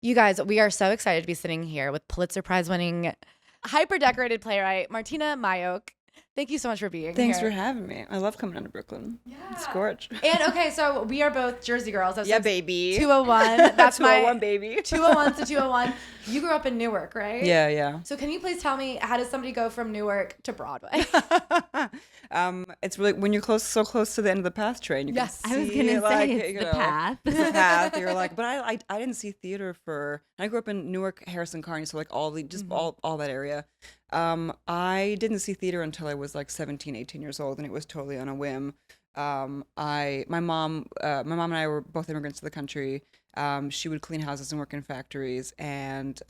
You guys, we are so excited to be sitting here with Pulitzer Prize winning, hyper decorated playwright Martyna Majok. Thank you so much for being Thanks here. for having me. I love coming down to Brooklyn. Yeah. It's gorgeous. And okay, so we are both Jersey girls. Yeah, baby. 201. That's 201, my baby. 201 to 201. You grew up in Newark, right? Yeah. So can you please tell me, how does somebody go from Newark to Broadway? It's really when you're so close to the end of the path train. You Yes. can I was see, gonna like, say it's you the know, path. It's the path. You're like, but I didn't see theater for. I grew up in Newark, Harrison Kearney, so like all the just all that area. I didn't see theater until I was like 17, 18 years old, and it was totally on a whim. My mom and I were both immigrants to the country. She would clean houses and work in factories, and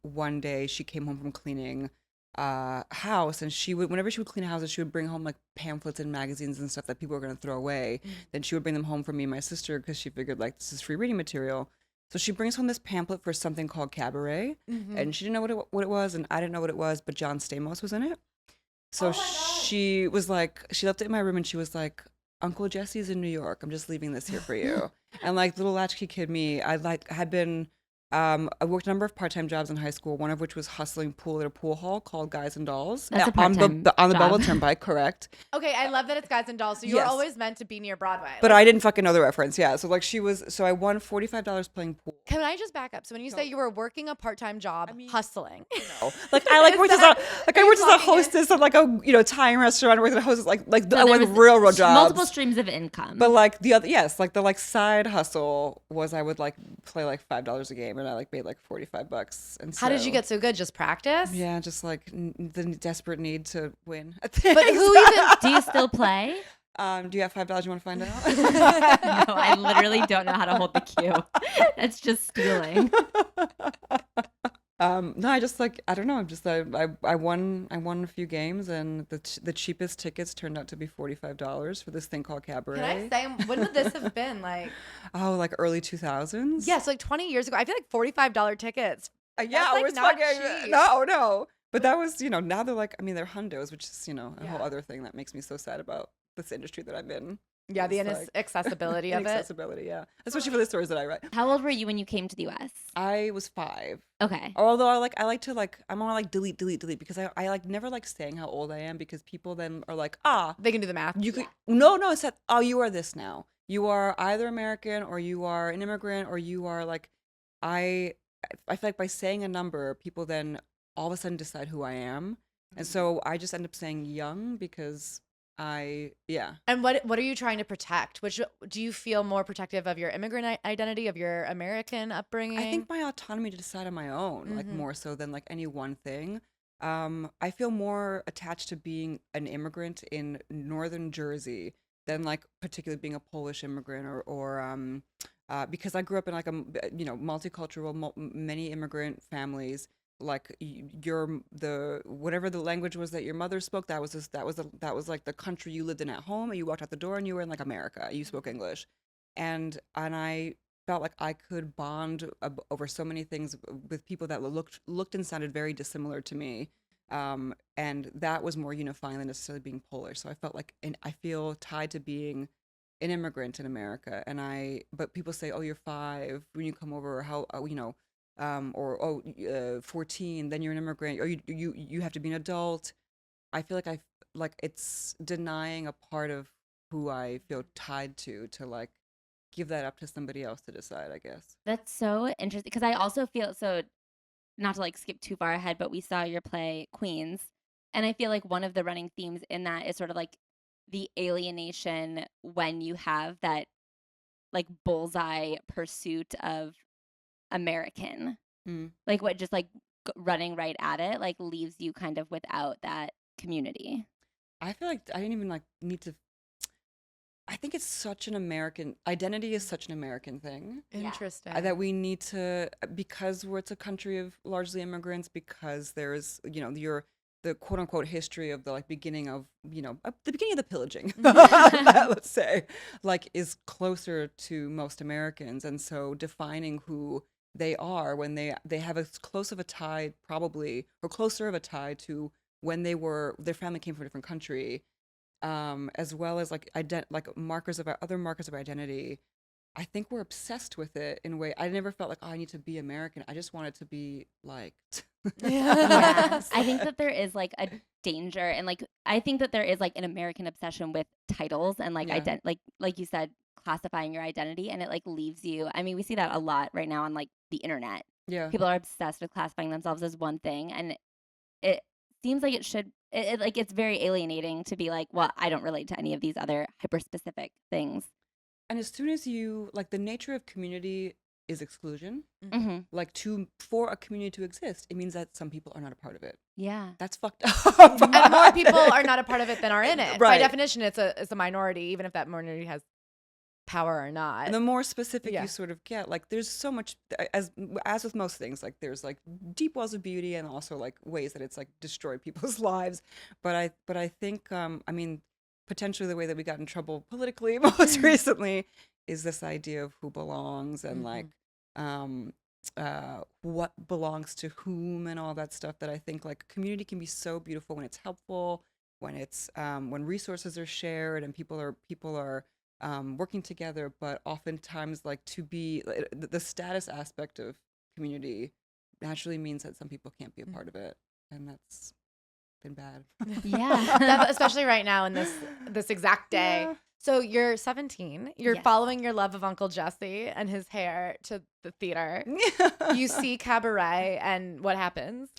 one day she came home from cleaning house, and whenever she would clean houses, she would bring home like pamphlets and magazines and stuff that people were going to throw away. Then she would bring them home for me and my sister because she figured like this is free reading material. So she brings home this pamphlet for something called Cabaret, and she didn't know what it was, and I didn't know what it was, but John Stamos was in it. So she was like, she left it in my room, and she was like, Uncle Jesse's in New York. I'm just leaving this here for you. And like little latchkey kid me, I worked a number of part-time jobs in high school, one of which was hustling pool at a pool hall called Guys and Dolls. That's a on part-time the job. Belleville Turnpike, correct. Okay, I love that it's Guys and Dolls. So you were Yes. always meant to be near Broadway. But I didn't fucking know the reference, yeah. So like so I won $45 playing pool. Can I just back up? So when you say you were working a part-time job, hustling. Like I like worked as a I worked as a clocking in? hostess at like a Thai restaurant. I worked as a hostess I there went was railroad jobs. multiple streams of income. But like the other, yes, like the like side hustle was I would like play like $5 a game, and I like made like $45. And How did you so- get so good? Just practice? Yeah, just like the desperate need to win. But who even? Do you still play? Do you have $5 you want to find out? No, I literally don't know how to hold the cue. That's just stealing. No, I just like I don't know. I'm just I won a few games, and the cheapest tickets turned out to be $45 for this thing called Cabaret. Can I say, when would this have been? Like, Oh, like early 2000s. yeah, so like 20 years ago. I feel like $45 tickets. Yeah, That's, like, it was not fucking cheap. no. But that was now they're like they're hundos, which is a whole Yeah. other thing that makes me so sad about this industry that I'm in. Yeah, the It's like- accessibility of it. Inaccessibility, yeah. Especially for the stories that I write. How old were you when you came to the US? I was 5. Okay. Although I like to I'm more like delete because I like never like saying how old I am, because people then are like, They can do the math. you could no, it's that, oh, you are this now. You are either American, or you are an immigrant, or you are like I I feel like by saying a number, people then all of a sudden decide who I am. And so I just end up saying young because yeah. And what are you trying to protect? Which do you feel more protective of your immigrant identity, of your American upbringing? I think my autonomy to decide on my own, like more so than like any one thing. I feel more attached to being an immigrant in northern Jersey than like particularly being a Polish immigrant or because I grew up in like a multicultural, many immigrant families. Like the whatever the language was that your mother spoke, that was like the country you lived in at home, and you walked out the door and you were in like America. You spoke English, and I felt like I could bond over so many things with people that looked and sounded very dissimilar to me, and that was more unifying than necessarily being Polish. So I felt like, and I feel tied to being an immigrant in America. But people say, oh, you're 5 when you come over, or how 14, then you're an immigrant, or you have to be an adult. I feel like it's denying a part of who I feel tied to like give that up to somebody else to decide, I guess. That's so interesting, because I also feel so, not to like skip too far ahead, but we saw your play Queens, and I feel like one of the running themes in that is sort of like the alienation when you have that like bullseye pursuit of American. Like what just like running right at it like leaves you kind of without that community. I feel like I didn't even like need to. I think it's such an American identity is such an American thing. Interesting. That we need to, because it's a country of largely immigrants, because there's the quote unquote history of the like beginning of the beginning of the pillaging, let's say, like is closer to most Americans, and so defining who they are when they have as close of a tie, probably, or closer of a tie to when their family came from a different country, as well as like like markers of other markers of identity, I think we're obsessed with it in a way. I never felt like, oh, I need to be American. I just wanted to be liked. Yeah. I think that there is like a danger, and like I think that there is like an American obsession with titles and like Yeah. like you said, classifying your identity, and it like leaves you. I mean, we see that a lot right now on like the internet. Yeah. People are obsessed with classifying themselves as one thing, and it seems like it should like it's very alienating to be like, well, I don't relate to any of these other hyper specific things. And as soon as you like, the nature of community is exclusion. Hmm. Like, for a community to exist, it means that some people are not a part of it. Yeah. That's fucked up. And more people are not a part of it than are in it. By Right. definition, it's a minority, even if that minority has power or not. And the more specific Yeah. you sort of get, like, there's so much, as with most things, like, there's like deep wells of beauty and also like ways that it's like destroyed people's lives. But I think I mean, potentially the way that we got in trouble politically most recently is this idea of who belongs and like what belongs to whom and all that stuff, that I think like community can be so beautiful when it's helpful, when it's when resources are shared and people are working together. But oftentimes, like, to be the status aspect of community naturally means that some people can't be a part of it, and that's been bad. Yeah. Especially right now in this exact day. Yeah. So you're 17. You're Yes. following your love of Uncle Jesse and his hair to the theater. You see Cabaret, and what happens?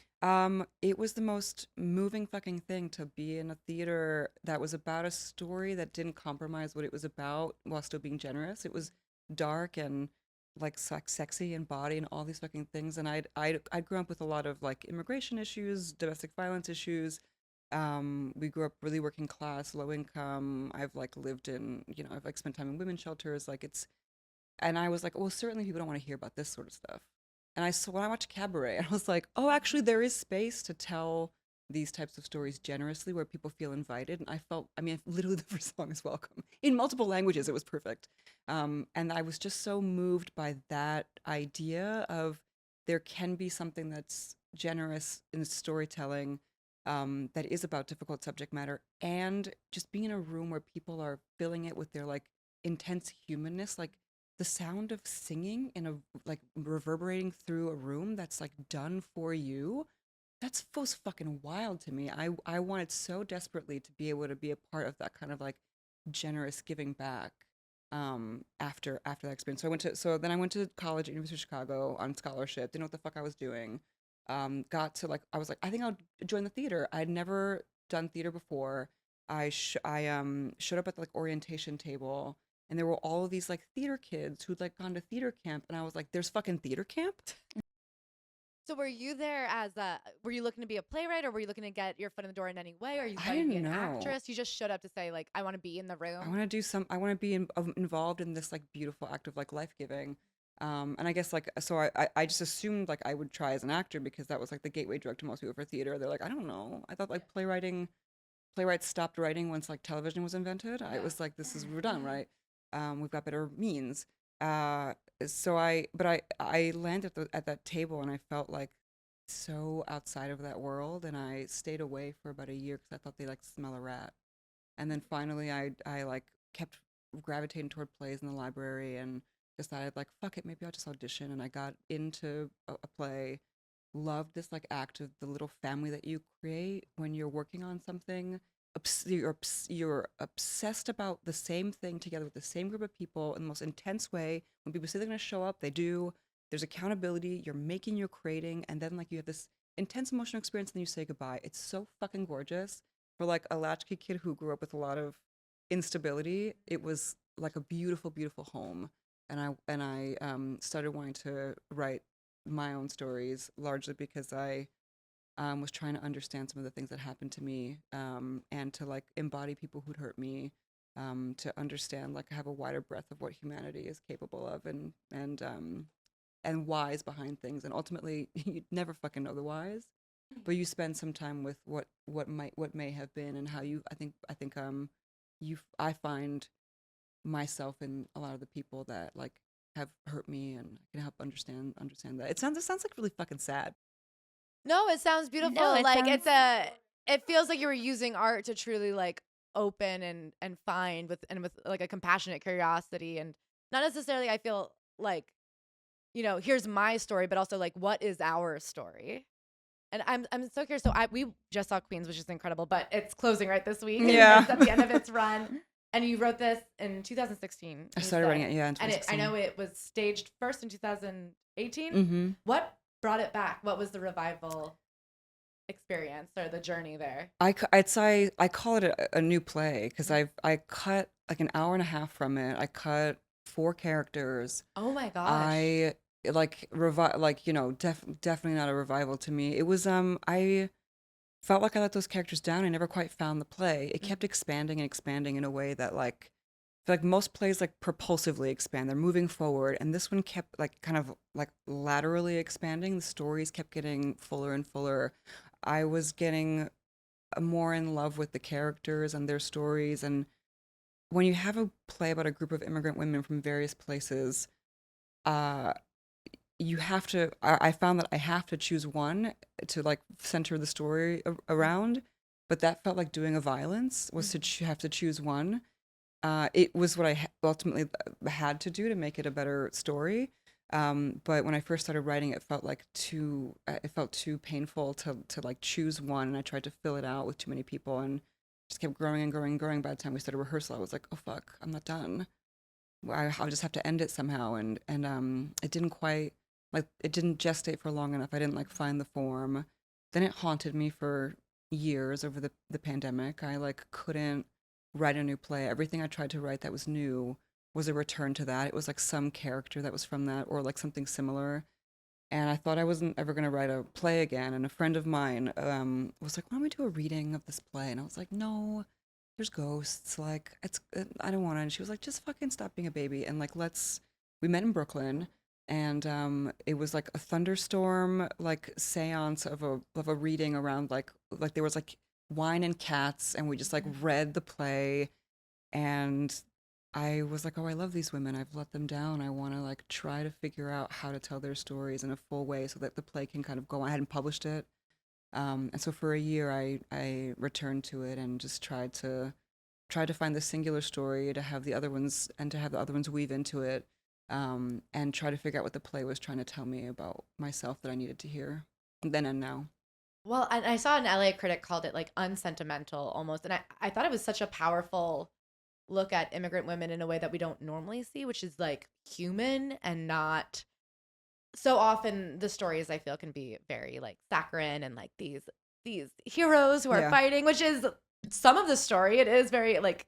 It was the most moving fucking thing to be in a theater that was about a story that didn't compromise what it was about while still being generous. It was dark and like sexy and body and all these fucking things. And I grew up with a lot of like immigration issues, domestic violence issues. We grew up really working class, low income. I've like lived in, I've like spent time in women's shelters. Like, and I was like, well, certainly people don't want to hear about this sort of stuff. And when I watched Cabaret, I was like, oh, actually, there is space to tell these types of stories generously where people feel invited. And literally the first song is welcome in multiple languages. It was perfect. And I was just so moved by that idea of there can be something that's generous in storytelling, that is about difficult subject matter, and just being in a room where people are filling it with their like intense humanness, like the sound of singing in a like reverberating through a room that's like done for you. That was fucking wild to me. I wanted so desperately to be able to be a part of that kind of like generous giving back, after that experience. Then I went to college at University of Chicago on scholarship. Didn't know what the fuck I was doing. Got to like, I was like, I think I'll join the theater. I'd never done theater before. I showed up at the like orientation table, and there were all of these like theater kids who'd like gone to theater camp, and I was like, there's fucking theater camp? So were you there were you looking to be a playwright, or were you looking to get your foot in the door in any way? Or are you I trying to be didn't an know. actress? You just showed up to say like, I want to be in the room. I want to be involved in this like beautiful act of like life giving. And I guess like, so I just assumed like I would try as an actor because that was like the gateway drug to most people for theater. They're like, I don't know. I thought like playwrights stopped writing once like television was invented. I was like, we're done, right? We've got better means. So I landed at that table, and I felt like so outside of that world, and I stayed away for about a year because I thought they like smell a rat. And then finally I like kept gravitating toward plays in the library and decided like, fuck it, maybe I'll just audition. And I got into a play, loved this like act of the little family that you create when you're working on something. You're obsessed about the same thing together with the same group of people in the most intense way. When people say they're going to show up, they do. There's accountability. You're creating, and then like you have this intense emotional experience, and then you say goodbye. It's so fucking gorgeous. For like a latchkey kid who grew up with a lot of instability, it was like a beautiful, beautiful home. And I started wanting to write my own stories, largely because I was trying to understand some of the things that happened to me, and to like embody people who'd hurt me, to understand, like, have a wider breadth of what humanity is capable of, and whys behind things. And ultimately, you never fucking know the whys, but you spend some time with what may have been, and how I find myself in a lot of the people that like have hurt me, and I can help understand that. It sounds like really fucking sad. No, it sounds beautiful. No, it like sounds- it feels like you were using art to truly like open and find with like a compassionate curiosity, and not necessarily I feel like, here's my story, but also like what is our story? And I'm so curious. So we just saw Queens, which is incredible, but it's closing right this week. Yeah. It's at the end of its run. And you wrote this in 2016. I started writing it, in And 2016. I know it was staged first in 2018. Mm-hmm. What brought it back? What was the revival experience or the journey there? I'd say I call it a new play because I cut like an hour and a half from it. I cut 4 characters. Oh my gosh. I definitely not a revival to me. It was I felt like I let those characters down. I never quite found the play. It kept expanding and expanding in a way that like I feel like most plays like propulsively expand. They're moving forward, and this one kept like kind of like laterally expanding. The stories kept getting fuller and fuller. I was getting more in love with the characters and their stories. And when you have a play about a group of immigrant women from various places, you have to I found that I have to choose one to like center the story around, but that felt like doing a violence was to have to choose one. It was what I ultimately had to do to make it a better story, but when I first started writing it felt too painful to like choose one, and I tried to fill it out with too many people and just kept growing and growing and growing. By the time we started rehearsal I was like, oh fuck, I'm not done. I'll just have to end it somehow, and it didn't quite, like, it didn't gestate for long enough. I didn't like find the form. Then it haunted me for years over the pandemic. I like couldn't write a new play. Everything I tried to write that was new was a return to that. It was like some character that was from that or like something similar. And I thought I wasn't ever going to write a play again. And a friend of mine was like, why don't we do a reading of this play? And I was like, no, there's ghosts. Like, I don't want to. And she was like, just fucking stop being a baby. And like, we met in Brooklyn. And it was like a thunderstorm, like seance of a reading around like there was like wine and cats, and we just like read the play. And I was like, oh, I love these women. I've let them down. I want to like try to figure out how to tell their stories in a full way so that the play can kind of go on. I hadn't published it. And so for a year I returned to it and just tried to find the singular story to have the other ones weave into it. And try to figure out what the play was trying to tell me about myself that I needed to hear then and now. Well, and I saw an LA critic called it like unsentimental almost. And I thought it was such a powerful look at immigrant women in a way that we don't normally see, which is like human and not so often the stories I feel can be very like saccharine and like these heroes who are fighting, which is some of the story. It is very like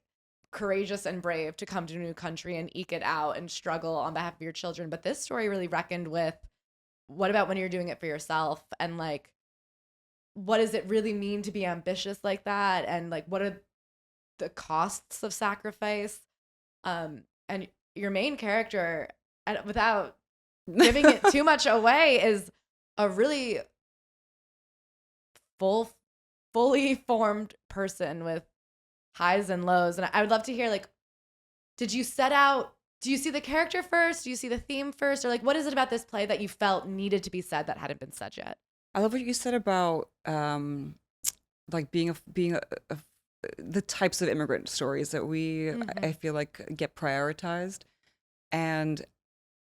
courageous and brave to come to a new country and eke it out and struggle on behalf of your children. But this story really reckoned with what about when you're doing it for yourself, and like what does it really mean to be ambitious like that, and like what are the costs of sacrifice. And your main character, and without giving it too much away, is a really fully formed person with highs and lows. And I would love to hear, like, do you see the character first? Do you see the theme first? Or like, what is it about this play that you felt needed to be said that hadn't been said yet? I love what you said about like being the types of immigrant stories that I feel like get prioritized. And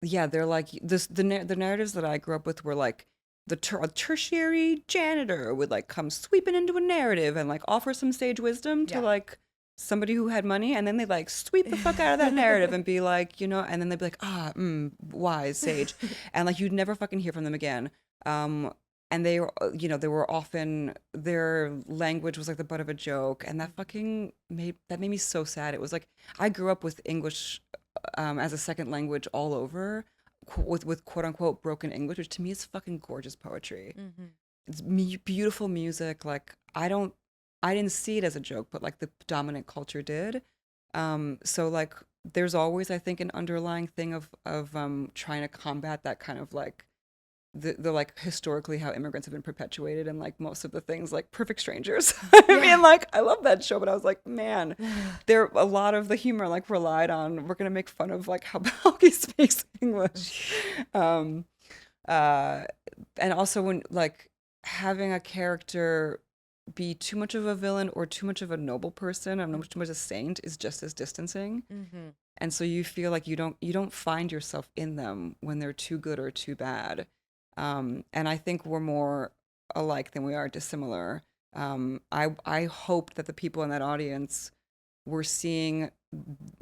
yeah, they're like the narratives that I grew up with were like a tertiary janitor would like come sweeping into a narrative and like offer some sage wisdom to like somebody who had money, and then they like sweep the fuck out of that narrative and be like, and then they'd be like, wise sage, and like you'd never fucking hear from them again. And they were often, their language was like the butt of a joke, and that made me so sad. It was like I grew up with English as a second language all over, with quote unquote broken English, which to me is fucking gorgeous poetry. Mm-hmm. It's beautiful music. Like I didn't see it as a joke, but like the dominant culture did. So like there's always, I think, an underlying thing of trying to combat that kind of like the like historically how immigrants have been perpetuated, and like most of the things like Perfect Strangers. I mean, like I love that show, but I was like, man, there a lot of the humor like relied on, we're gonna make fun of like how Balky speaks English, and also when like having a character be too much of a villain or too much of a noble person or too much a saint is just as distancing. Mm-hmm. and so you feel like you don't find yourself in them when they're too good or too bad. And I think we're more alike than we are dissimilar. I hope that the people in that audience were seeing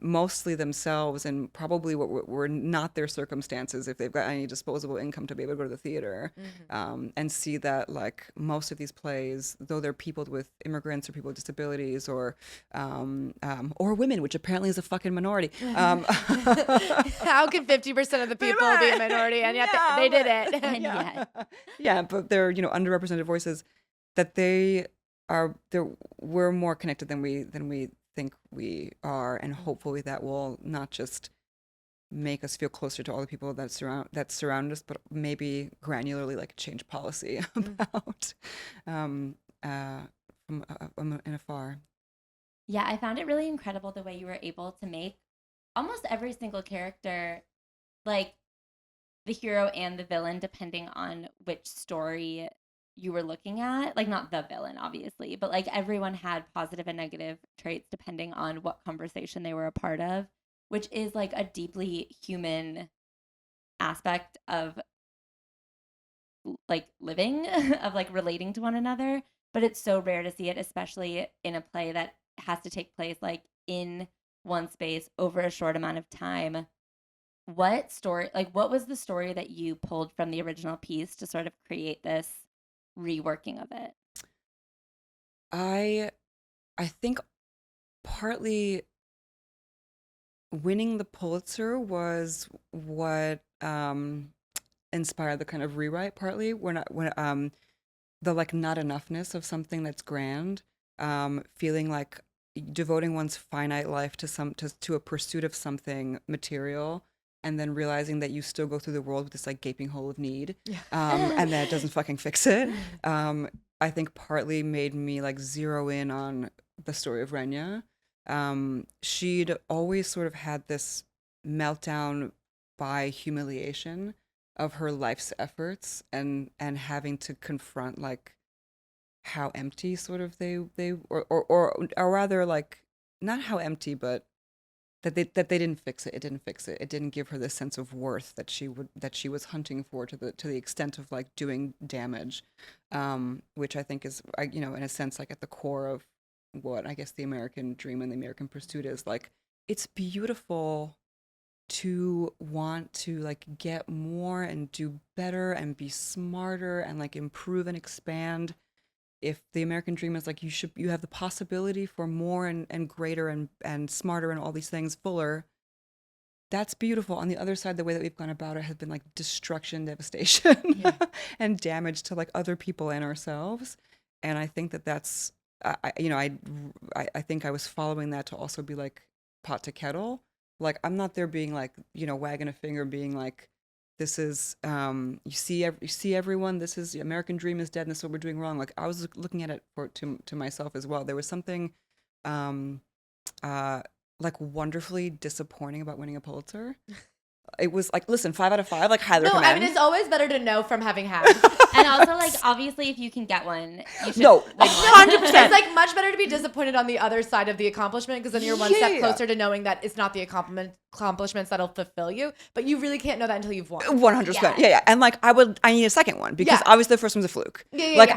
mostly themselves and probably what were not their circumstances if they've got any disposable income to be able to go to the theater, and see that like most of these plays, though they're people with immigrants or people with disabilities or women, which apparently is a fucking minority. How can 50% of the people be a minority, and yet they did it? And yet. Yeah, but they're underrepresented voices. That we're more connected than we think we are, and hopefully that will not just make us feel closer to all the people that surround us, but maybe granularly like change policy about from in afar. Yeah, I found it really incredible the way you were able to make almost every single character like the hero and the villain, depending on which story you were looking at. Like, not the villain, obviously, but like everyone had positive and negative traits depending on what conversation they were a part of, which is like a deeply human aspect of like living, of like relating to one another. But it's so rare to see it, especially in a play that has to take place like in one space over a short amount of time. What was the story that you pulled from the original piece to sort of create this reworking of it? I think partly winning the Pulitzer was what inspired the kind of rewrite. Partly the like not enoughness of something that's grand, feeling like devoting one's finite life to a pursuit of something material, and then realizing that you still go through the world with this like gaping hole of need, and that it doesn't fucking fix it. I think partly made me like zero in on the story of Renya. She'd always sort of had this meltdown by humiliation of her life's efforts, and having to confront like how empty sort of they or rather like not how empty, but that they didn't fix it. It didn't fix it. It didn't give her the sense of worth that she was hunting for to the extent of like doing damage, which I think is in a sense like at the core of what I guess the American dream and the American pursuit is. Like, it's beautiful to want to like get more and do better and be smarter and like improve and expand. If the American dream is like you have the possibility for more and greater and smarter and all these things, fuller, that's beautiful. On the other side, the way that we've gone about it has been like destruction, devastation, and damage to like other people and ourselves. And I think that's I think I was following that to also be like pot to kettle. Like, I'm not there being like, wagging a finger, being like, this is, you see everyone, this is, the American dream is dead and this is what we're doing wrong. Like, I was looking at it to myself as well. There was something like wonderfully disappointing about winning a Pulitzer. It was like, listen, 5 out of 5, like highly recommend. I mean, it's always better to know from having had. And also, like, obviously, if you can get one, you should. No, 100%. It's like much better to be disappointed on the other side of the accomplishment, because then you're one step closer to knowing that it's not the accomplishments that'll fulfill you. But you really can't know that until you've won. 100%. Yeah. And like, I need a second one, because obviously the first one's a fluke. Like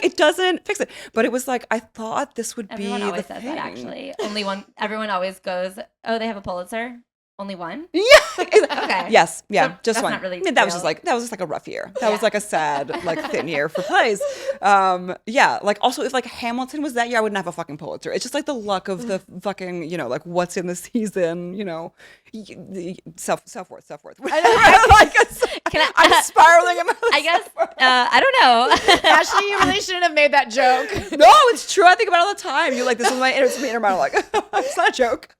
it doesn't fix it. But it was like, I thought this would be everyone always the says thing. that, actually. Only one. Everyone always goes, oh, they have a Pulitzer? Only one? Yeah. Okay. Yes. Yeah. So just that's one. Not really that was just like a rough year. That was like a sad, like thin year for plays. Like also if like Hamilton was that year, I wouldn't have a fucking Pulitzer. It's just like the luck of the fucking, like what's in the season, self-worth. I'm spiraling in my I guess, I don't know. Ashley, you really shouldn't have made that joke. No, it's true. I think about it all the time. You're like, this is my inner monologue. It's not a joke.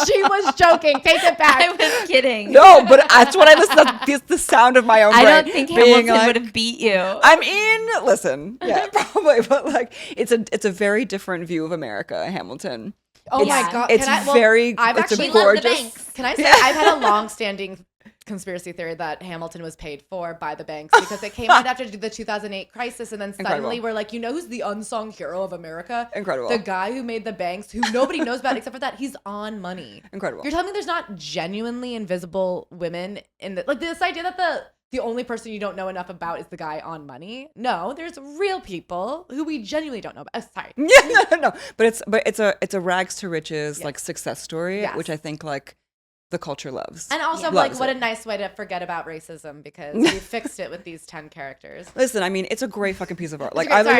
She was joking. Take it back. I was kidding. No, but that's what I listen to. It's the sound of my own brain. I don't think Hamilton would have beat you. I mean, listen, yeah, probably, but like, it's a very different view of America, Hamilton. Oh my God. It's I've it's actually gorgeous. Can I say I've had a long-standing conspiracy theory that Hamilton was paid for by the banks because it came out after the 2008 crisis, and then suddenly we're like, you know who's the unsung hero of America? Incredible. The guy who made the banks, who nobody knows about except for that he's on money. Incredible. You're telling me there's not genuinely invisible women in the, like, this idea that the only person you don't know enough about is the guy on money? No, there's real people who we genuinely don't know about. Oh, sorry. Yeah, no. But it's a rags to riches like success story, which I think like the culture loves. And also, like, what a nice way to forget about racism because we fixed it with these 10 characters. Listen, I mean, it's a great fucking piece of art. Like, sorry.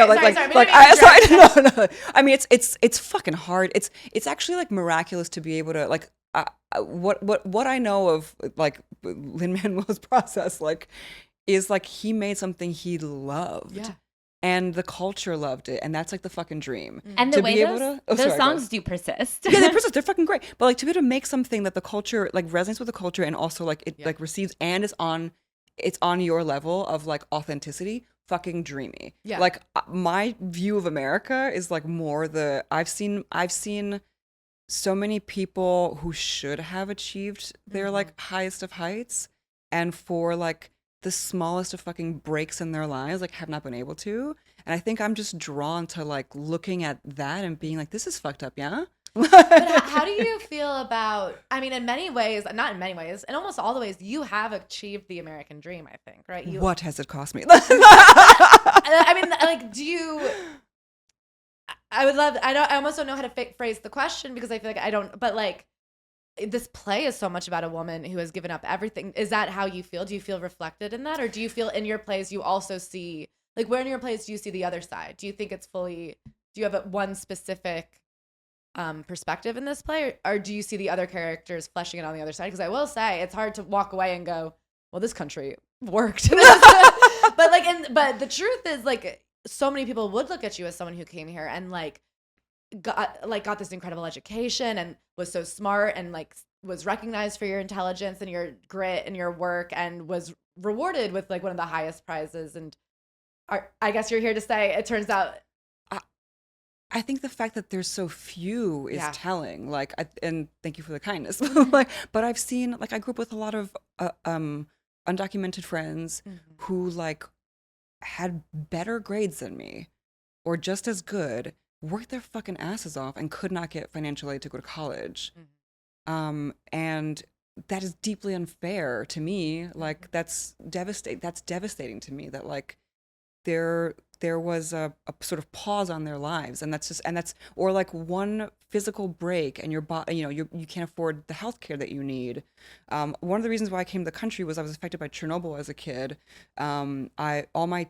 No. I mean, it's fucking hard. It's actually like miraculous to be able to like. What I know of like Lin-Manuel's process like is like he made something he loved. Yeah. And the culture loved it, and that's like the fucking dream. And the way those songs do persist. Yeah, they persist. They're fucking great. But like to be able to make something that the culture like resonates with the culture, and also like it like receives and it's on your level of like authenticity. Fucking dreamy. Yeah. Like my view of America is like more I've seen so many people who should have achieved their like highest of heights, and for like the smallest of fucking breaks in their lives, like have not been able to. And I think I'm just drawn to like looking at that and being like, this is fucked up, yeah? But how do you feel about, I mean, in many ways, not in many ways, in almost all the ways, you have achieved the American dream, I think, right? What has it cost me? I mean, like, do you, I almost don't know how to phrase the question because I feel like I don't, but like, this play is so much about a woman who has given up everything. Is that how you feel? Do you feel reflected in that? Or do you feel in your plays you also see, like, where in your plays do you see the other side? Do you think it's fully, do you have one specific perspective in this play? Or do you see the other characters fleshing it on the other side? Because I will say, it's hard to walk away and go, well, this country worked. But the truth is, like, so many people would look at you as someone who came here and, like, got this incredible education and was so smart and like was recognized for your intelligence and your grit and your work and was rewarded with like one of the highest prizes. And I guess you're here to say it turns out. I think the fact that there's so few is telling. Like, and thank you for the kindness. But I've seen, like, I grew up with a lot of undocumented friends who like had better grades than me, or just as good, worked their fucking asses off and could not get financial aid to go to college. And that is deeply unfair to me. Like, that's devastating to me that like there was a sort of pause on their lives, and that's or like one physical break and your body, you can't afford the healthcare that you need. One of the reasons why I came to the country was I was affected by Chernobyl as a kid. All my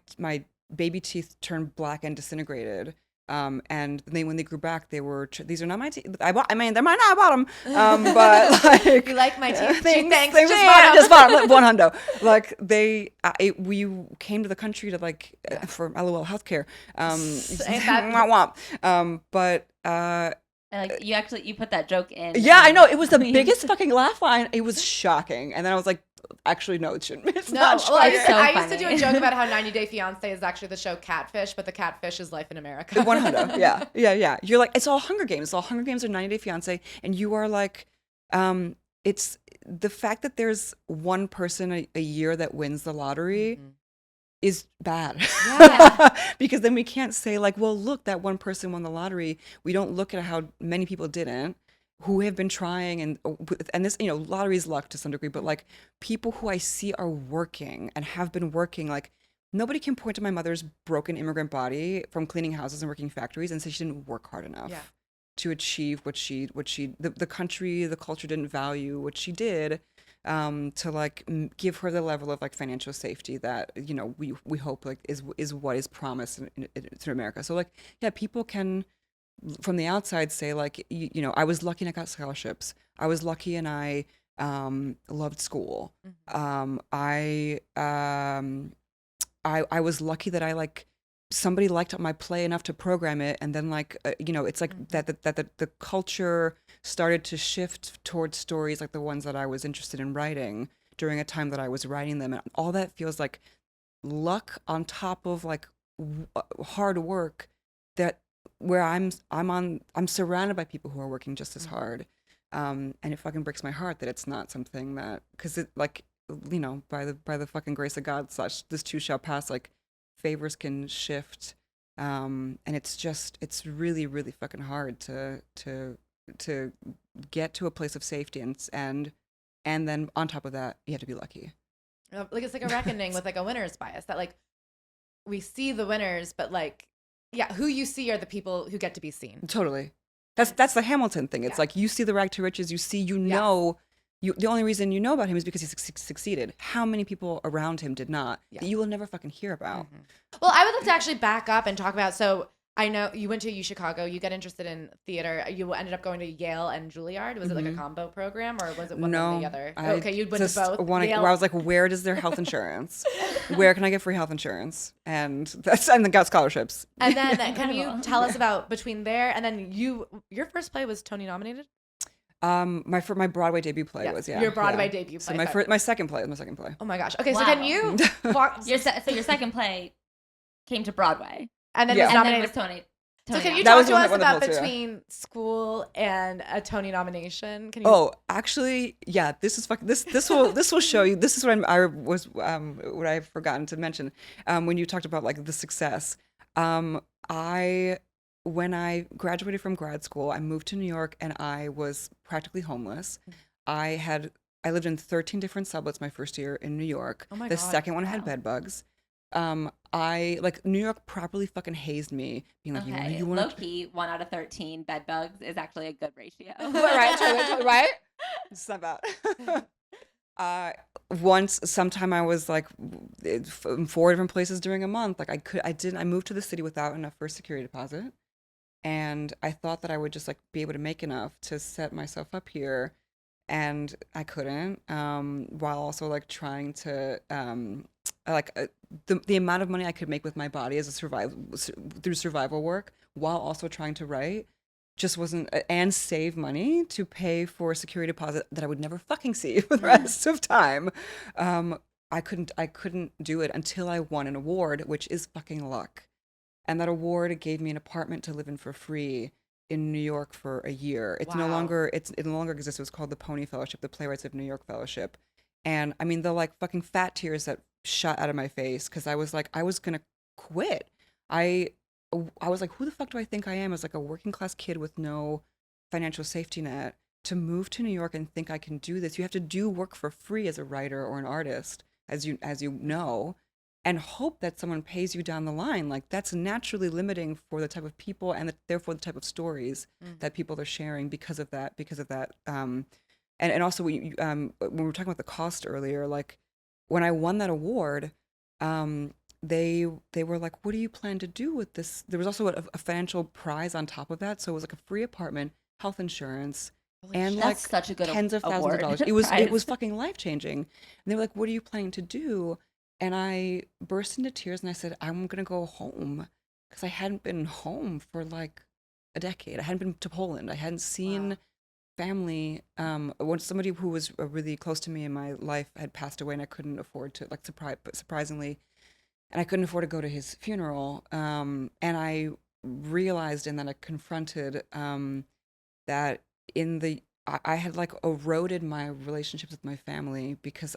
baby teeth turned black and disintegrated. And when they grew back, they were, these are not my teeth. I mean, they're mine now, I bought them. But like, you like my teeth? Thanks. Just bought them. One hundo. Like we came to the country to like, for LOL healthcare. But, like you put that joke in. Yeah, I know. It was the biggest fucking laugh line. It was shocking. And then I was like, actually, no, it shouldn't. It's not shocking. I used to do a joke about how 90 Day Fiancé is actually the show Catfish, but the catfish is life in America. 100. Yeah. You're like, it's all Hunger Games. It's all Hunger Games or 90 Day Fiancé. And you are like, it's the fact that there's one person a year that wins the lottery is bad. Yeah. Because then we can't say like, well, look, that one person won the lottery. We don't look at how many people didn't, who have been trying, and this, lottery is luck to some degree, but like people who I see are working and have been working, like nobody can point to my mother's broken immigrant body from cleaning houses and working factories and say she didn't work hard enough to achieve the country, the culture didn't value what she did, to like give her the level of like financial safety that we hope like is what is promised through America. So like people can from the outside say like I was lucky and I got scholarships. I was lucky and I loved school. I was lucky that I like somebody liked my play enough to program it, and then like it's like that the culture started to shift towards stories like the ones that I was interested in writing during a time that I was writing them, and all that feels like luck on top of like hard work, that where I'm surrounded by people who are working just as hard, and it fucking breaks my heart that it's not something that, because it like you know, by the fucking grace of God, such this too shall pass. Like favors can shift, and it's really really fucking hard to get to a place of safety, and then on top of that, you have to be lucky. Like it's like a reckoning with like a winner's bias that like we see the winners, but like yeah, who you see are the people who get to be seen. Totally. That's the Hamilton thing. It's Yeah. like you see the rag to riches, you see, you know, the only reason you know about him is because he succeeded. How many people around him did not that you will never fucking hear about? Well, I would like to actually back up and talk about, so I know you went to U Chicago, you got interested in theater, you ended up going to Yale and Juilliard. Was it like a combo program or was it one or the other? Okay, you went to both. Where I was like, where does their health insurance? Where can I get free health insurance? And then got scholarships. And then can you tell us about between there and then your first play was Tony nominated? My Broadway debut play was your Broadway debut play. So my second play was my second play. Oh my gosh. Okay, Wow. so can you walk? Your second play came to Broadway. And then Yeah. was And then it nominated. was Tony. So can you That talk was to one us that about pulled through. between school and a Tony nomination? Can you? Oh, actually, yeah. This is fucking. This will show you. This is what what I've forgotten to mention. When you talked about like the success, when I graduated from grad school, I moved to New York and I was practically homeless. I lived in 13 different sublets my first year in New York. Oh my The God. second one had bed bugs. New York properly fucking hazed me, being like, Okay, you want low-key, 1 out of 13 bed bugs is actually a good ratio. right, totally, right? It's not bad. Sometime I was like in 4 different places during a month. Like I moved to the city without enough for a security deposit. And I thought that I would just like be able to make enough to set myself up here. And I couldn't, while also like trying to, the amount of money I could make with my body as through survival work, while also trying to write, just wasn't, and save money to pay for a security deposit that I would never fucking see for the rest of time. I couldn't do it until I won an award, which is fucking luck. And that award gave me an apartment to live in for free in New York for a year. It no longer exists. It was called the Pony Fellowship, the Playwrights of New York Fellowship. And I mean, the like fucking fat tears that shot out of my face, because I was like, I was gonna quit. I was like, who the fuck do I think I am as like a working class kid with no financial safety net to move to New York and think I can do this? You have to do work for free as a writer or an artist, as you know, and hope that someone pays you down the line. Like that's naturally limiting for the type of people and therefore the type of stories that people are sharing because of that. And also when we were talking about the cost earlier, like when I won that award, they were like, what do you plan to do with this? There was also a financial prize on top of that. So it was like a free apartment, health insurance, and like That's such a good tens of thousands award of dollars. It was prize. fucking life changing. And they were like, what are you planning to do? And I burst into tears and I said, I'm going to go home, because I hadn't been home for like a decade. I hadn't been to Poland. I hadn't seen family. When somebody who was really close to me in my life had passed away and I couldn't afford to, like, surprisingly, and I couldn't afford to go to his funeral. And I realized, and then I confronted that I had like eroded my relationships with my family, because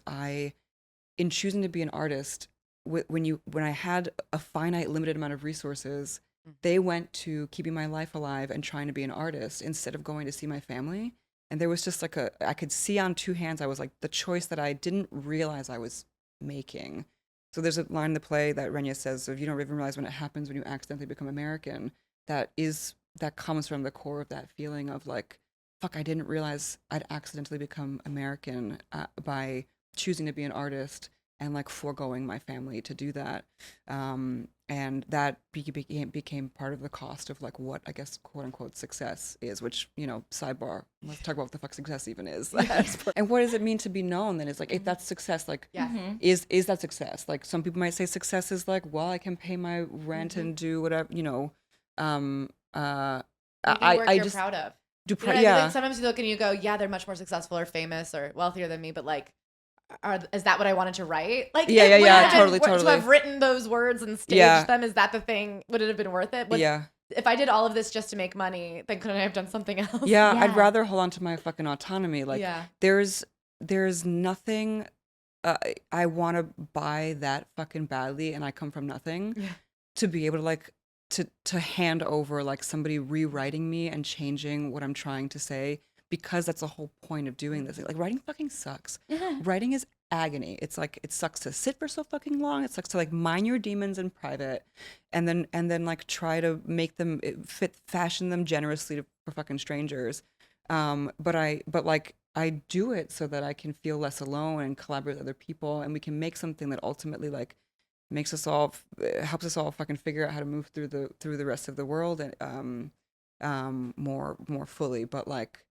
in choosing to be an artist, when I had a finite, limited amount of resources, they went to keeping my life alive and trying to be an artist instead of going to see my family. And there was just like I could see on two hands, I was like, the choice that I didn't realize I was making. So there's a line in the play that Renya says, if you don't even realize when it happens, when you accidentally become American, that comes from the core of that feeling of like, fuck, I didn't realize I'd accidentally become American by choosing to be an artist and like foregoing my family to do that. And that became part of the cost of like what I guess quote unquote success is, which, you know, sidebar, let's talk about what the fuck success even is. And what does it mean to be known then? Is like, if that's success, like, is that success? Like some people might say success is like, well, I can pay my rent and do whatever, you know, Work I you're just proud of. do, You know, I yeah. think sometimes you look and you go, yeah, they're much more successful or famous or wealthier than me, but like, is that what I wanted to write? Like, Yeah, would it have been totally, To totally. have written those words and staged them, is that the thing? Would it have been worth it? If I did all of this just to make money, then couldn't I have done something else? Yeah, I'd rather hold on to my fucking autonomy. Like, Yeah. there's nothing I want to buy that fucking badly, and I come from nothing. Yeah. To be able to like to hand over like somebody rewriting me and changing what I'm trying to say, because that's the whole point of doing this. Like writing fucking sucks. Writing is agony. It's like it sucks to sit for so fucking long. It sucks to like mind your demons in private, and then like try to make them fashion them generously for fucking strangers. But I do it so that I can feel less alone and collaborate with other people, and we can make something that ultimately like makes us all helps us all fucking figure out how to move through the rest of the world and more fully. But like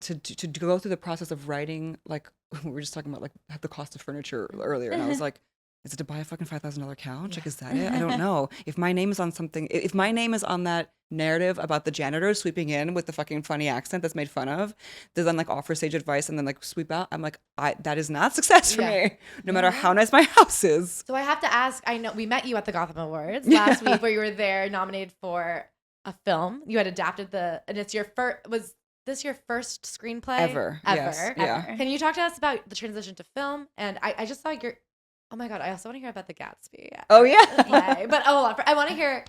to go through the process of writing, like we were just talking about like the cost of furniture earlier, and I was like, is it to buy a fucking $5,000 couch? Like, is that it? I don't know. If my name is on something, if my name is on that narrative about the janitor sweeping in with the fucking funny accent that's made fun of, to then like offer sage advice and then like sweep out, I'm like, that is not success for me, no matter how nice my house is. So I have to ask, I know we met you at the Gotham Awards last week where you were there nominated for a film. You had adapted and it's your first, was this your first screenplay? Ever. Yes. Yeah. Can you talk to us about the transition to film? And I just saw oh my God, I also want to hear about the Gatsby. Oh yeah. Play. But I want to hear,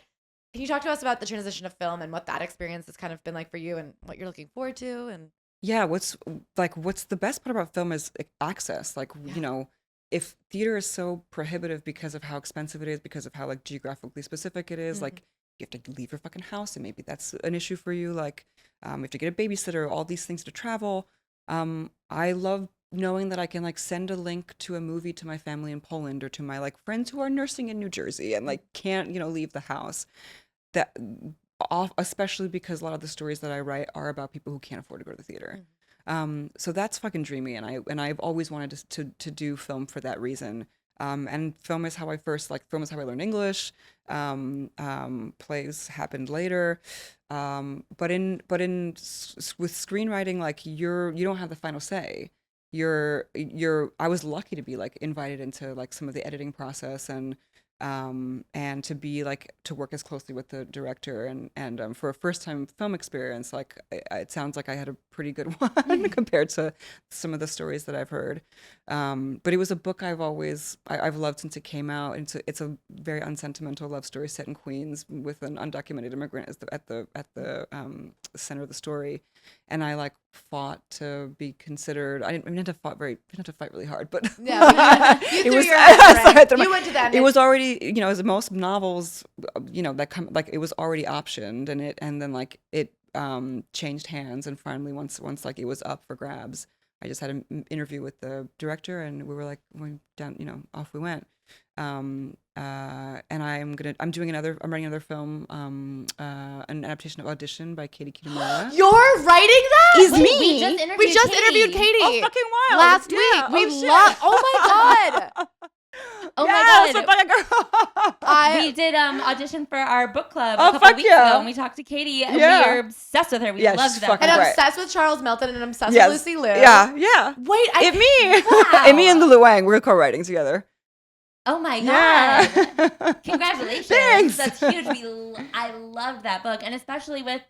can you talk to us about the transition to film and what that experience has kind of been like for you and what you're looking forward to? And yeah, what's the best part about film is access. Like, you know, if theater is so prohibitive because of how expensive it is, because of how like geographically specific it is, like you have to leave your fucking house and maybe that's an issue for you. Like, you have to get a babysitter, all these things to travel. I love knowing that I can like send a link to a movie to my family in Poland or to my like friends who are nursing in New Jersey and like can't, you know, leave the house. That especially because a lot of the stories that I write are about people who can't afford to go to the theater. So that's fucking dreamy, and I've always wanted to do film for that reason. And film is how I learned English. Plays happened later. But with screenwriting, like you don't have the final say. I was lucky to be like invited into like some of the editing process and to be like to work as closely with the director and for a first time film experience, like it sounds like I had a pretty good one compared to some of the stories that I've heard. But it was a book I've loved since it came out. It's a very unsentimental love story set in Queens with an undocumented immigrant at the center of the story, and I like fought to be considered. I didn't have to fight really hard, but you went to that. It was already, you know, as most novels, you know, that come like it was already optioned, and then like it changed hands, and finally once like it was up for grabs, I just had an interview with the director, and we were like going down, you know, off we went. And I'm writing another film, an adaptation of Audition by Katie Kitamura. You're writing that? Is me. We just interviewed Katie. Oh, fucking wild. Last Yeah. week. We shit. love. Oh my God. Oh my So God. fucking girl. We did audition for our book club Oh, a couple fuck weeks yeah. ago, and we talked to Katie, and Yeah. we were obsessed with her. We Yeah, loved she's that. fucking And I'm Right. obsessed with Charles Melton, and I'm obsessed Yes. with Lucy Liu. Yeah. Wait, Me. Wow. And me and Lulu Wang, we're co-writing together. Oh my God. Yeah. Congratulations. Thanks. That's huge. I loved that book. And especially with,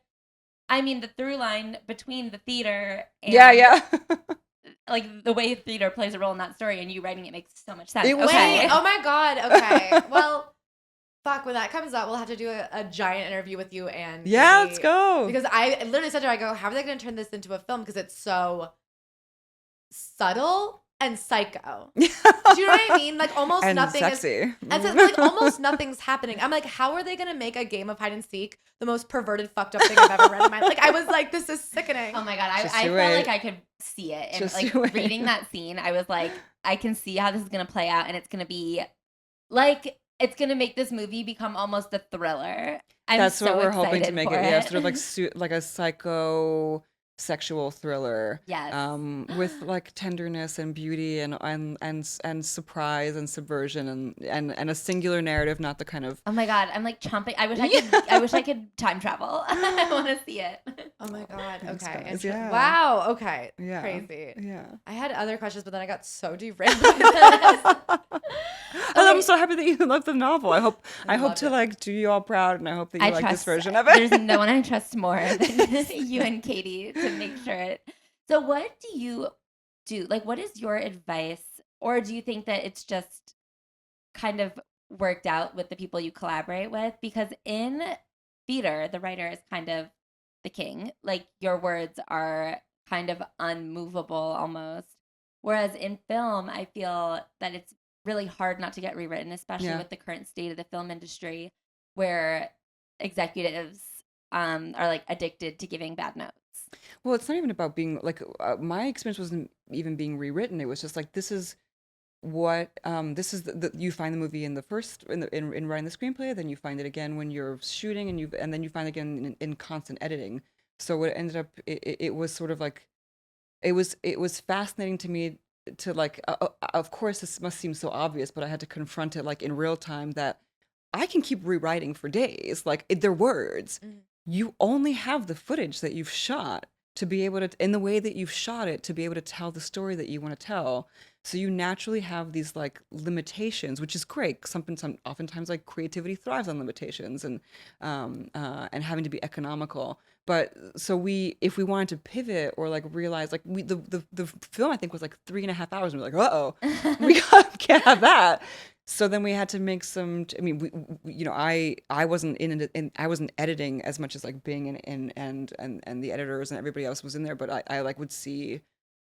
the through line between the theater and Yeah. like the way theater plays a role in that story, and you writing it makes so much sense. It was- Okay. Oh my God. Okay. Well, fuck, when that comes up, we'll have to do a giant interview with you and Yeah, Katie, let's go. Because I literally said to her, I go, how are they going to turn this into a film? Because it's so subtle and psycho. Do you know what I mean? Like almost And nothing sexy. is. And so, like almost nothing's happening. I'm like, how are they gonna make a game of hide and seek the most perverted, fucked up thing I've ever read in my life? Like I was like, this is sickening. Oh my God. I Just felt do it. like I could see it. And Just like do it. reading that scene, I was like, I can see how this is going to play out, and it's going to be like, it's going to make this movie become almost a thriller. That's so what we're hoping to excited make for it. Yeah, sort of like a psycho sexual thriller. Yes. With like tenderness and beauty and surprise and subversion and a singular narrative, not the kind of. Oh my God, I'm like chomping. I wish I could time travel. I want to see it. Oh my God. Thanks, Okay. guys. Yeah. Wow. Okay. Yeah. Crazy. Yeah. I had other questions, but then I got so derailed by this. I'm so happy that you love the novel. I hope loved to it. like do you all proud, and I hope that you I like trust this version of it. There's no one I trust more than you and Katie to make sure it. So what do you do? Like, what is your advice Or do you think that it's just kind of worked out with the people you collaborate with? Because in theater, the writer is kind of the king. Like, your words are kind of unmovable almost. Whereas in film, I feel that it's really hard not to get rewritten, especially Yeah. with the current state of the film industry, where executives are like addicted to giving bad notes. Well, it's not even about being like my experience wasn't even being rewritten. It was just like this is what this is you find the movie in the first in writing the screenplay, then you find it again when you're shooting, and then you find it again in constant editing. So what ended up it was sort of like it was fascinating to me to like of course this must seem so obvious, but I had to confront it like in real time that I can keep rewriting for days. Like they're words. You only have the footage that you've shot to be able to, in the way that you've shot it, to be able to tell the story that you want to tell. So you naturally have these like limitations, which is great. Oftentimes like creativity thrives on limitations and having to be economical. But so if we wanted to pivot or like realize like the film I think was like 3.5 hours, and we're like, we can't have that. So then we had to make some. I mean, I wasn't I wasn't editing as much as like Bing and the editors and everybody else was in there. But I like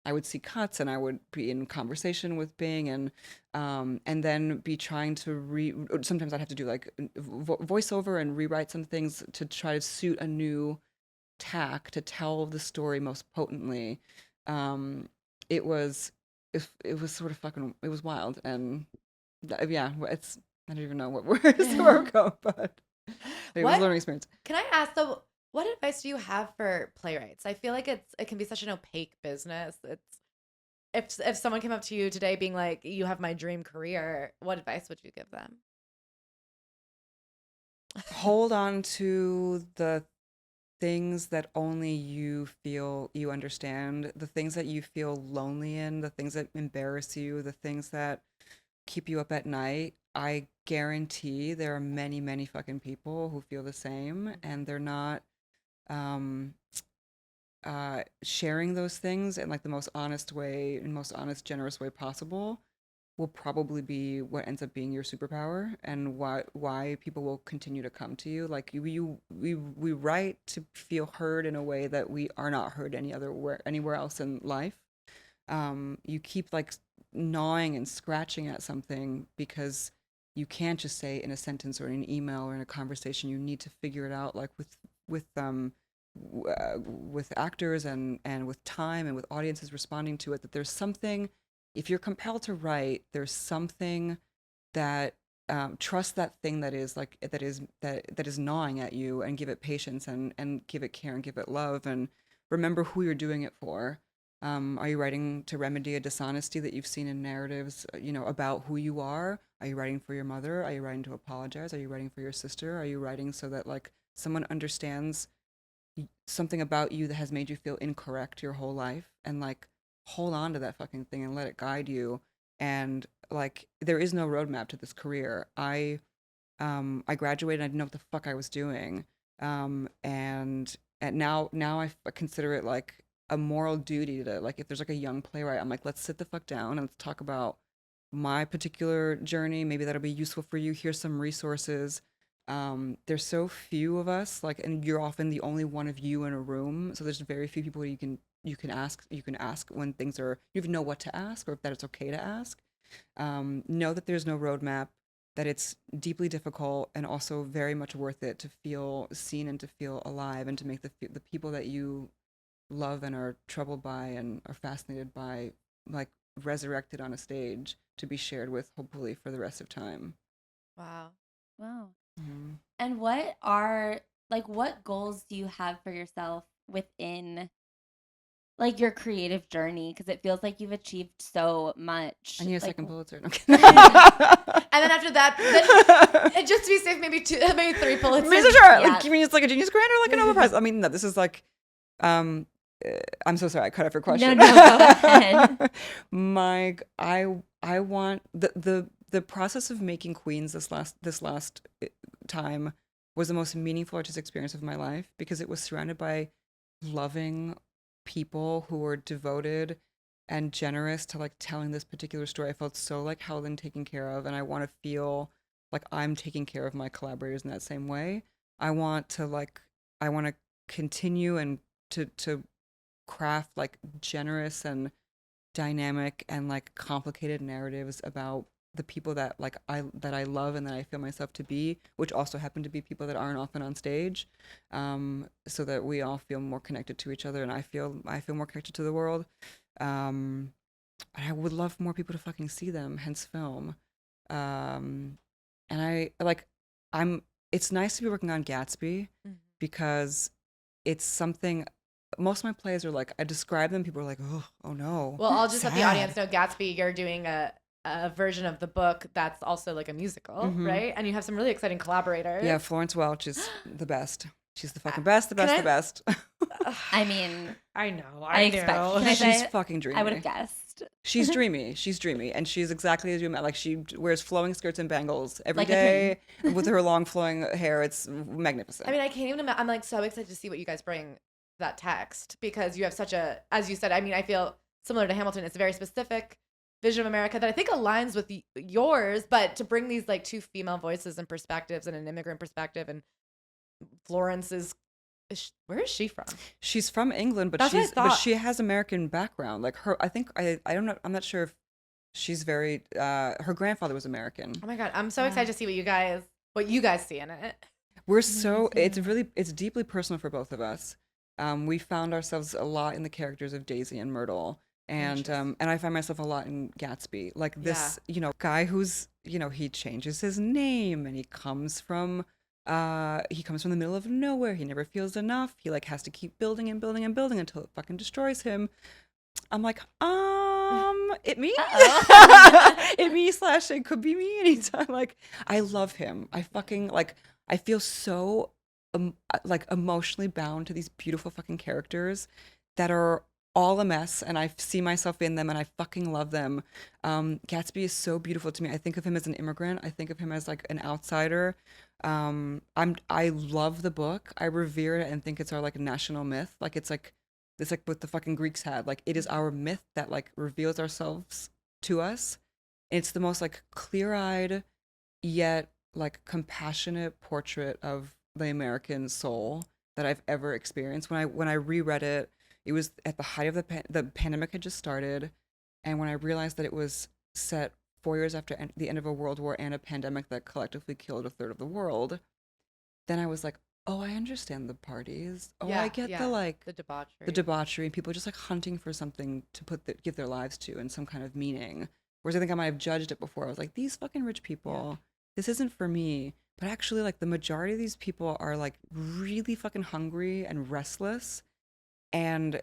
I would see cuts, and I would be in conversation with Bing and then be trying to sometimes I'd have to do like voiceover and rewrite some things to try to suit a new tack to tell the story most potently. It was sort of fucking, it was wild. And yeah, it's, I don't even know what words to go, but it was a learning experience. Can I ask though, what advice do you have for playwrights? I feel like it can be such an opaque business. If someone came up to you today being like, you have my dream career, what advice would you give them? Hold on to the things that only you feel you understand, the things that you feel lonely in, the things that embarrass you, the things that keep you up at night. I guarantee there are many, many fucking people who feel the same, and they're not sharing those things in like the most honest way and most honest, generous way possible will probably be what ends up being your superpower, and why people will continue to come to you. Like we write to feel heard in a way that we are not heard anywhere else in life. You keep like gnawing and scratching at something because you can't just say in a sentence or in an email or in a conversation. You need to figure it out, like with actors and with time and with audiences responding to it, that there's something, if you're compelled to write, there's something that trust that thing that is gnawing at you, and give it patience and give it care and give it love, and remember who you're doing it for. Are you writing to remedy a dishonesty that you've seen in narratives, about who you are? Are you writing for your mother? Are you writing to apologize? Are you writing for your sister? Are you writing so that like someone understands something about you that has made you feel incorrect your whole life, and like hold on to that fucking thing and let it guide you? And like there is no roadmap to this career. I graduated and I didn't know what the fuck I was doing. And now I consider it like a moral duty to, like, if there's like a young playwright, I'm like, let's sit the fuck down and let's talk about my particular journey. Maybe that'll be useful for you. Here's some resources. There's so few of us, like, and you're often the only one of you in a room. So there's very few people you can ask when things are, you even know what to ask, or if that it's okay to ask. Know that there's no roadmap, that it's deeply difficult and also very much worth it to feel seen and to feel alive, and to make the people that you love and are troubled by and are fascinated by, like, resurrected on a stage to be shared with, hopefully, for the rest of time. Wow. Mm-hmm. And what goals do you have for yourself within like your creative journey? Because it feels like you've achieved so much. I need a like, second Pulitzer. No, And then after that, just to be safe, maybe 3 Pulitzers. Sure. Yeah. Like, you mean it's like a Genius Grant or like a Nobel Prize? I mean, no, this is like, I'm so sorry, I cut off your question. No, go ahead. I want the process of making Queens this last time was the most meaningful artistic experience of my life, because it was surrounded by loving people who were devoted and generous to like telling this particular story. I felt so like held and taken care of, and I want to feel like I'm taking care of my collaborators in that same way. I want to continue and to craft like generous and dynamic and like complicated narratives about the people that like I love and that I feel myself to be, which also happen to be people that aren't often on stage, so that we all feel more connected to each other, and I feel more connected to the world. I would love more people to fucking see them, hence film. And it's nice to be working on Gatsby because it's something. Most of my plays are like, I describe them, people are like, oh no. Well, I'll just let the sad. audience know, Gatsby, you're doing a version of the book that's also like a musical, right? And you have some really exciting collaborators. Yeah, Florence Welch is the best. She's the fucking best, the best. I mean, I know. I expect. Can I She's say, fucking dreamy. I would have guessed. She's dreamy. She's dreamy, and she's exactly as you meant. Like she wears flowing skirts and bangles every Like a day with her long flowing hair. It's magnificent. I mean, I can't even imagine. I'm like so excited to see what you guys bring that text, because you have such a, as you said, I mean, I feel similar to Hamilton. It's a very specific vision of America that I think aligns with yours, but to bring these like two female voices and perspectives and an immigrant perspective, and Florence where is she from? She's from England, but she has American background. Like her, I think I don't know. I'm not sure if she's very. Her grandfather was American. Oh my god, I'm so excited to see what you guys see in it. It's deeply personal for both of us. We found ourselves a lot in the characters of Daisy and Myrtle, and I find myself a lot in Gatsby. Like this, guy who's, he changes his name, and he comes from the middle of nowhere. He never feels enough. He like has to keep building and building and building until it fucking destroys him. I'm like, it me? It me / it could be me anytime. Like, I love him. I fucking like. I feel so like emotionally bound to these beautiful fucking characters that are all a mess, and I see myself in them, and I fucking love them. Gatsby is so beautiful to me. I think of him as an immigrant. I think of him as like an outsider. I love the book. I revere it and think it's our like national myth. Like it's like what the fucking Greeks had. Like it is our myth that like reveals ourselves to us. It's the most like clear-eyed yet like compassionate portrait of the American soul that I've ever experienced. When I reread it, it was at the height of the pandemic had just started, and when I realized that it was set 4 years after the end of a world war and a pandemic that collectively killed a third of the world, then I was like, oh, I understand the parties. Oh, I get the debauchery, and people just like hunting for something to give their lives to and some kind of meaning. Whereas I think I might have judged it before. I was like, these fucking rich people, this isn't for me. But actually, like, the majority of these people are like really fucking hungry and restless, and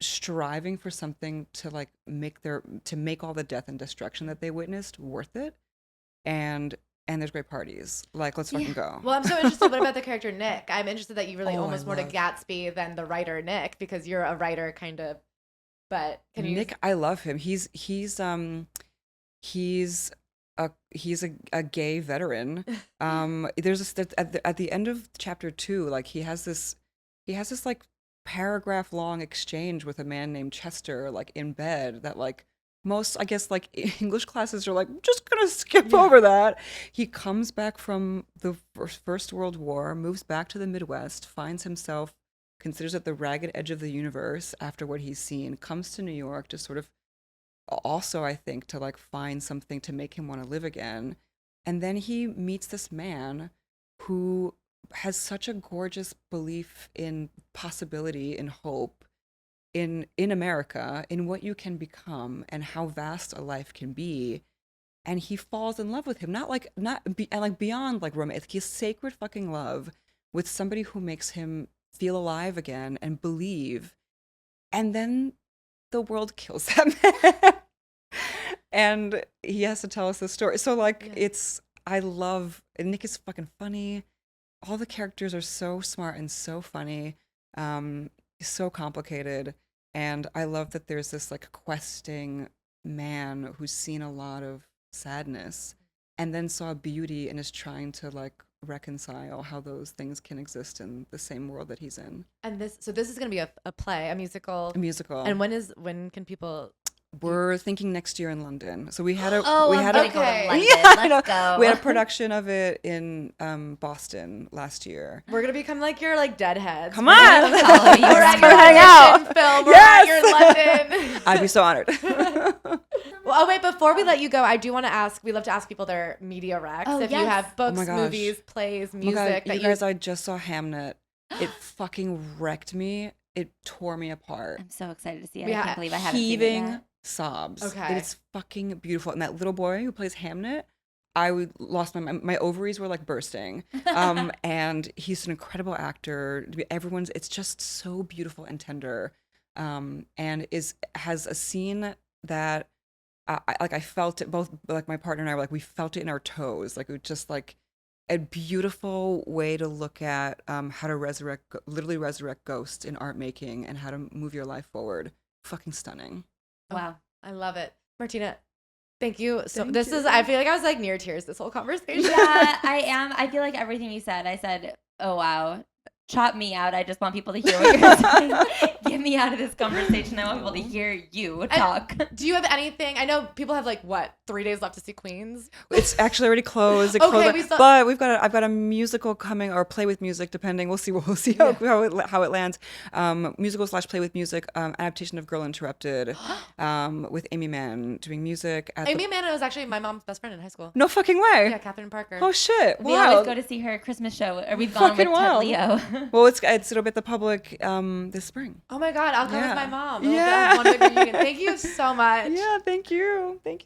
striving for something to like make all the death and destruction that they witnessed worth it. And there's great parties. Like, let's fucking go. Well, I'm so interested. What about the character Nick? I'm interested that you really almost more to Gatsby than the writer Nick, because you're a writer kind of. But Nick, I love him. He's a gay veteran. There's at the end of chapter 2, like he has this like paragraph long exchange with a man named Chester, like in bed, that like most, I guess, like English classes are like, just gonna skip over that. He comes back from the First World War, moves back to the Midwest, finds himself, considers it the ragged edge of the universe after what he's seen, comes to New York to sort of also, I think, to like find something to make him want to live again. And then he meets this man who has such a gorgeous belief in possibility, in hope, in America, in what you can become and how vast a life can be. And he falls in love with him, beyond like romantic, he's sacred fucking love with somebody who makes him feel alive again and believe. And then the world kills that man. And he has to tell us the story. So like Nick is fucking funny. All the characters are so smart and so funny, so complicated. And I love that there's this like questing man who's seen a lot of sadness and then saw beauty and is trying to like reconcile how those things can exist in the same world that he's in. And this is going to be a play, a musical. A musical. And when can people We're thinking next year in London. So we had a Oh, we I'm had gonna a go to Okay. London. Yeah, I know. Let's go. We had a production of it in Boston last year. We're gonna become like your like deadheads. Come We're on. gonna Follow you. We're at Come your hang out. audition film. We're Yes. at your London. I'd be so honored. Well, oh wait, before we let you go, I do want to ask. We love to ask people their media recs. Oh, If you yes. have books, my gosh. movies, plays, Oh my music God, that you guys, I just saw Hamnet. It fucking wrecked me. It tore me apart. I'm so excited to see it. We I ha- can't believe I haven't seen it Heaving yet. sobs. Okay. It's fucking beautiful. And that little boy who plays Hamnet, lost my ovaries were like bursting. And he's an incredible actor. It's just so beautiful and tender. And has a scene that I felt it, both like my partner and I were like, we felt it in our toes. Like it was just like a beautiful way to look at how to literally resurrect ghosts in art making and how to move your life forward. Fucking stunning. Wow. I love it, Martyna. Thank you. So Thank this you. is. I feel like I was like near tears this whole conversation. Yeah, I am. I feel like everything you said, I said, oh, wow. Chop me out. I just want people to hear what you're saying. Get me out of this conversation. I want people to hear you talk. Do you have anything? I know people have like what 3 days left to see Queens. It's actually already closed. It Okay, closed, we saw- but I've got a musical coming, or play with music, depending. We'll see how it lands. Musical / play with music, adaptation of Girl Interrupted, with Amy Mann doing music. Amy Mann was actually my mom's best friend in high school. No fucking way. Yeah, Catherine Parker. Oh shit! We Wow. always go to see her Christmas show, or we've gone Fucking with Ted wild. Leo. Well, it'll be at the public this spring. Oh my God, I'll go with Yeah. my mom. It'll be Yeah. one big reunion. Thank you so much. Yeah. Thank you. Thank you.